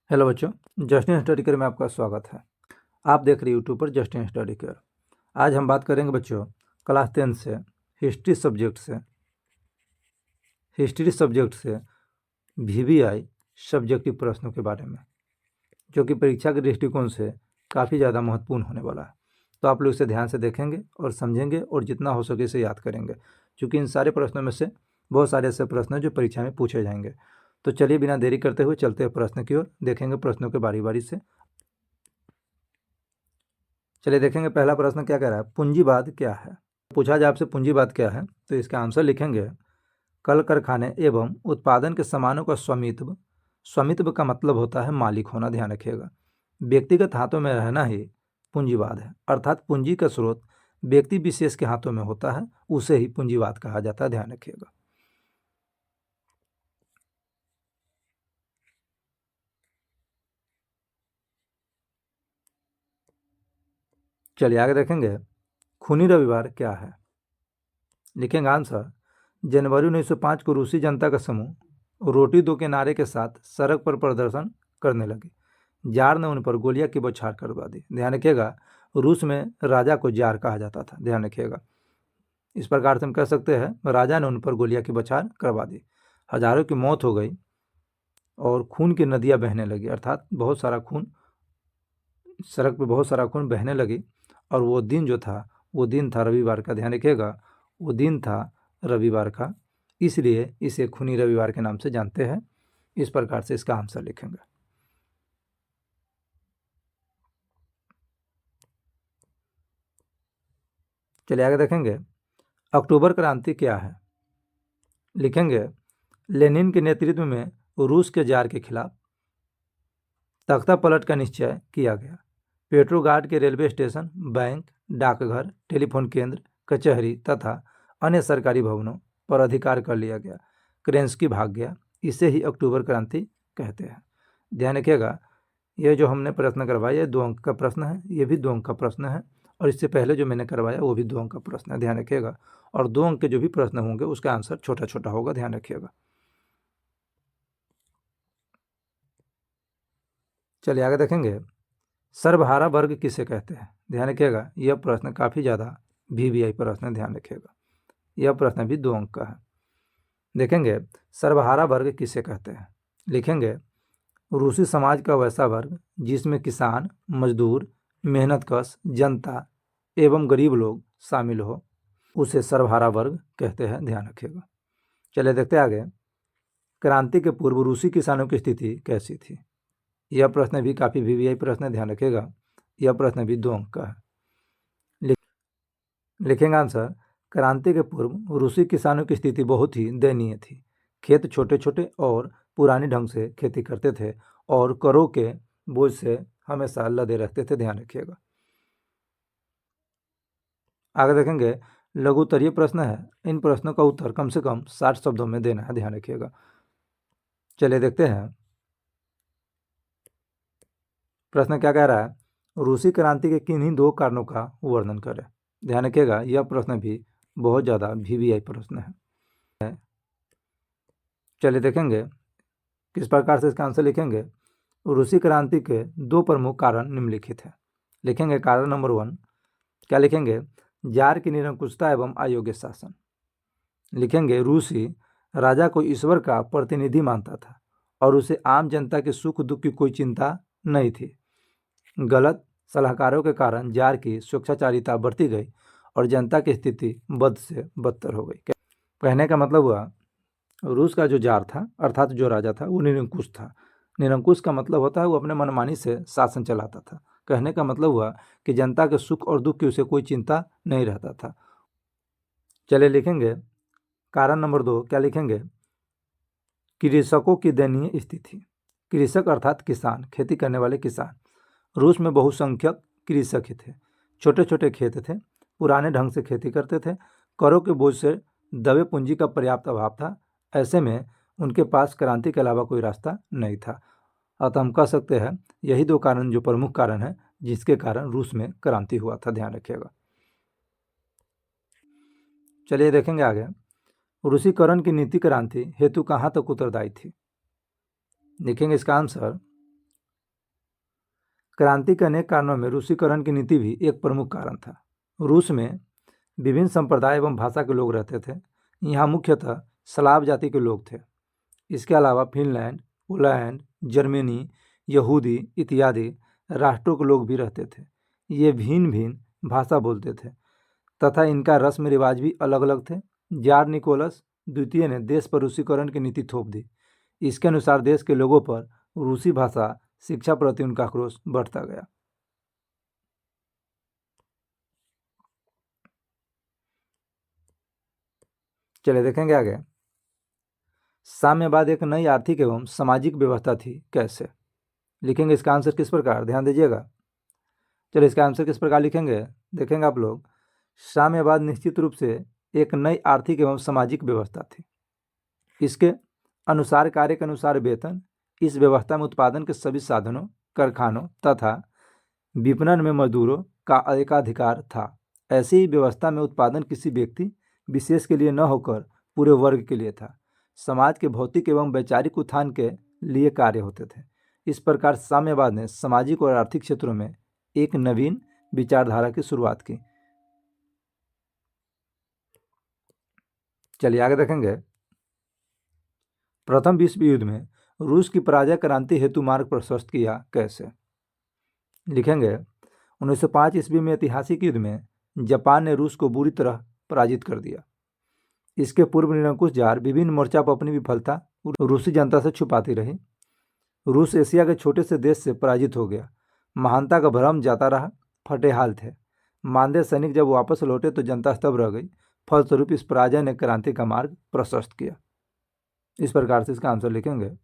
Hello बच्चों, Justin study care में आपका स्वागत है। आप देख रहे यूट्यूब पर जस्टिन स्टडी केयर। आज हम बात करेंगे बच्चों क्लास 10 से हिस्ट्री सब्जेक्ट से VVI सब्जेक्टिव प्रश्नों के बारे में, जो कि परीक्षा के दृष्टिकोण से काफ़ी ज़्यादा महत्वपूर्ण होने वाला है। तो आप लोग इसे ध्यान से देखेंगे और समझेंगे और जितना हो सके इसे याद करेंगे, क्योंकि इन सारे प्रश्नों में से बहुत सारे ऐसे प्रश्न हैं जो परीक्षा में पूछे जाएंगे। तो चलिए बिना देरी करते हुए चलते हैं प्रश्न की ओर, देखेंगे प्रश्नों के बारी बारी से। चलिए देखेंगे पहला प्रश्न क्या कह रहा है, पूंजीवाद क्या है। पूछा जाए आपसे पूंजीवाद क्या है, तो इसका आंसर लिखेंगे कल कारखाने एवं उत्पादन के सामानों का स्वामित्व। स्वामित्व का मतलब होता है मालिक होना, ध्यान रखिएगा। व्यक्तिगत हाथों में रहना ही पूंजीवाद है, अर्थात पूंजी का स्रोत व्यक्ति विशेष के हाथों में होता है, उसे ही पूंजीवाद कहा जाता है, ध्यान रखिएगा। चलिए आगे देखेंगे, खूनी रविवार क्या है। लिखेंगे आंसर, जनवरी 1905 को रूसी जनता का समूह रोटी दो के नारे के साथ सड़क पर प्रदर्शन करने लगे। जार ने उन पर गोलियां की बौछार करवा दी। ध्यान रखिएगा, रूस में राजा को जार कहा जाता था, ध्यान रखिएगा। इस प्रकार से हम कह सकते हैं राजा ने उन पर गोलियां की बौछार करवा दी। हजारों की मौत हो गई और खून की नदियां बहने लगी, अर्थात बहुत सारा खून, सड़क पे बहुत सारा खून बहने लगी। और वो दिन जो था वो दिन था रविवार का, ध्यान रखिएगा, वो दिन था रविवार का, इसलिए इसे खूनी रविवार के नाम से जानते हैं। इस प्रकार से इसका आंसर लिखेंगे। चलिए आगे देखेंगे, अक्टूबर क्रांति क्या है। लिखेंगे, लेनिन के नेतृत्व में रूस के जार के खिलाफ तख्ता पलट का निश्चय किया गया। पेट्रोग्राड के रेलवे स्टेशन, बैंक, डाकघर, टेलीफोन केंद्र, कचहरी तथा अन्य सरकारी भवनों पर अधिकार कर लिया गया। क्रेंस्की भाग गया। इसे ही अक्टूबर क्रांति कहते हैं। ध्यान रखिएगा, यह जो हमने प्रश्न करवाया 2 अंक का प्रश्न है, ये भी 2 अंक का प्रश्न है, और इससे पहले जो मैंने करवाया वो भी 2 अंक का प्रश्न है, ध्यान रखिएगा। और 2 अंक के जो भी प्रश्न होंगे उसका आंसर छोटा छोटा होगा, ध्यान रखिएगा। चलिए आगे देखेंगे, सर्वहारा वर्ग किसे कहते हैं। ध्यान रखिएगा, यह प्रश्न काफ़ी ज़्यादा VVI प्रश्न है, ध्यान रखिएगा। यह प्रश्न भी 2 अंक का है। देखेंगे, सर्वहारा वर्ग किसे कहते हैं। लिखेंगे, रूसी समाज का वैसा वर्ग जिसमें किसान, मजदूर, मेहनतकश जनता एवं गरीब लोग शामिल हो, उसे सर्वहारा वर्ग कहते हैं, ध्यान रखिएगा। चलिए देखते हैं आगे, क्रांति के पूर्व रूसी किसानों की स्थिति कैसी थी। यह प्रश्न भी काफ़ी VVI प्रश्न है, ध्यान रखिएगा। यह प्रश्न भी 2 अंक का है। लिखेंगे आंसर, क्रांति के पूर्व रूसी किसानों की स्थिति बहुत ही दयनीय थी। खेत छोटे छोटे और पुराने ढंग से खेती करते थे और करों के बोझ से हमेशा लदे रहते थे, ध्यान रखिएगा। आगे देखेंगे, लघु उत्तरीय प्रश्न है। इन प्रश्नों का उत्तर कम से कम 60 शब्दों में देना है, ध्यान रखिएगा। चलिए देखते हैं प्रश्न क्या कह रहा है, रूसी क्रांति के किन्हीं 2 कारणों का वर्णन करें। ध्यान रखिएगा, यह प्रश्न भी बहुत ज़्यादा VVI प्रश्न है। चलिए देखेंगे किस प्रकार से इसका आंसर लिखेंगे। रूसी क्रांति के 2 प्रमुख कारण निम्नलिखित हैं। लिखेंगे कारण नंबर 1, क्या लिखेंगे, जार की निरंकुशता एवं अयोग्य शासन। लिखेंगे, रूसी राजा को ईश्वर का प्रतिनिधि मानता था और उसे आम जनता के सुख दुख की कोई चिंता नहीं थी। गलत सलाहकारों के कारण जार की स्वेच्छाचारिता बढ़ती गई और जनता की स्थिति बद से बदतर हो गई। कहने का मतलब हुआ, रूस का जो जार था अर्थात जो राजा था वो निरंकुश था। निरंकुश का मतलब होता है वो अपने मनमानी से शासन चलाता था। कहने का मतलब हुआ कि जनता के सुख और दुख की उसे कोई चिंता नहीं रहता था। चलिए लिखेंगे कारण नंबर 2, क्या लिखेंगे, कृषकों की दयनीय स्थिति। कृषक अर्थात किसान, खेती करने वाले किसान। रूस में बहुसंख्यक कृषक ही थे। छोटे छोटे खेत थे, पुराने ढंग से खेती करते थे, करों के बोझ से दबे पूंजी का पर्याप्त अभाव था। ऐसे में उनके पास क्रांति के अलावा कोई रास्ता नहीं था। अतः हम कह सकते हैं यही 2 कारण जो प्रमुख कारण हैं जिसके कारण रूस में क्रांति हुआ था, ध्यान रखिएगा। चलिए देखेंगे आगे, रूसीकरण की नीति क्रांति हेतु कहाँ तक उत्तरदायी थी। लिखेंगे इसका आंसर, क्रांति के अनेक कारणों में रूसीकरण की नीति भी एक प्रमुख कारण था। रूस में विभिन्न संप्रदाय एवं भाषा के लोग रहते थे। यहाँ मुख्यतः स्लाव जाति के लोग थे। इसके अलावा फिनलैंड, पोलैंड, जर्मनी, यहूदी इत्यादि राष्ट्रों के लोग भी रहते थे। ये भिन्न भिन्न भाषा बोलते थे तथा इनका रस्म रिवाज भी अलग अलग थे। जार निकोलस द्वितीय ने देश पर रूसीकरण की नीति थोप दी। इसके अनुसार देश के लोगों पर रूसी भाषा शिक्षा प्रति उनका आक्रोश बढ़ता गया। चलिए देखेंगे आगे। साम्यवाद एक नई आर्थिक एवं सामाजिक व्यवस्था थी। कैसे लिखेंगे इसका आंसर किस प्रकार, ध्यान दीजिएगा। चलिए इसका आंसर किस प्रकार लिखेंगे, देखेंगे आप लोग। साम्यवाद निश्चित रूप से एक नई आर्थिक एवं सामाजिक व्यवस्था थी। इसके अनुसार कार्य के अनुसार वेतन, इस व्यवस्था में उत्पादन के सभी साधनों, कारखानों तथा विपणन में मजदूरों का एकाधिकार था। ऐसी व्यवस्था में उत्पादन किसी व्यक्ति विशेष के लिए न होकर पूरे वर्ग के लिए था। समाज के भौतिक एवं वैचारिक उत्थान के लिए कार्य होते थे। इस प्रकार साम्यवाद ने सामाजिक और आर्थिक क्षेत्रों में एक नवीन विचारधारा की शुरुआत की। चलिए आगे देखेंगे। प्रथम विश्व युद्ध में रूस की पराजय क्रांति हेतु मार्ग प्रशस्त किया। कैसे लिखेंगे। 1905 ईस्वी में ऐतिहासिक युद्ध में जापान ने रूस को बुरी तरह पराजित कर दिया। इसके पूर्व निरंकुश जार विभिन्न मोर्चा पर अपनी विफलता रूसी जनता से छुपाती रही। रूस एशिया के छोटे से देश से पराजित हो गया। महानता का भ्रम जाता रहा। फटे हाल थे। मानदेय सैनिक जब वापस लौटे तो जनता स्तब्ध रह गई। फलस्वरूप इस पराजय ने क्रांति का मार्ग प्रशस्त किया। इस प्रकार से इसका आंसर लिखेंगे।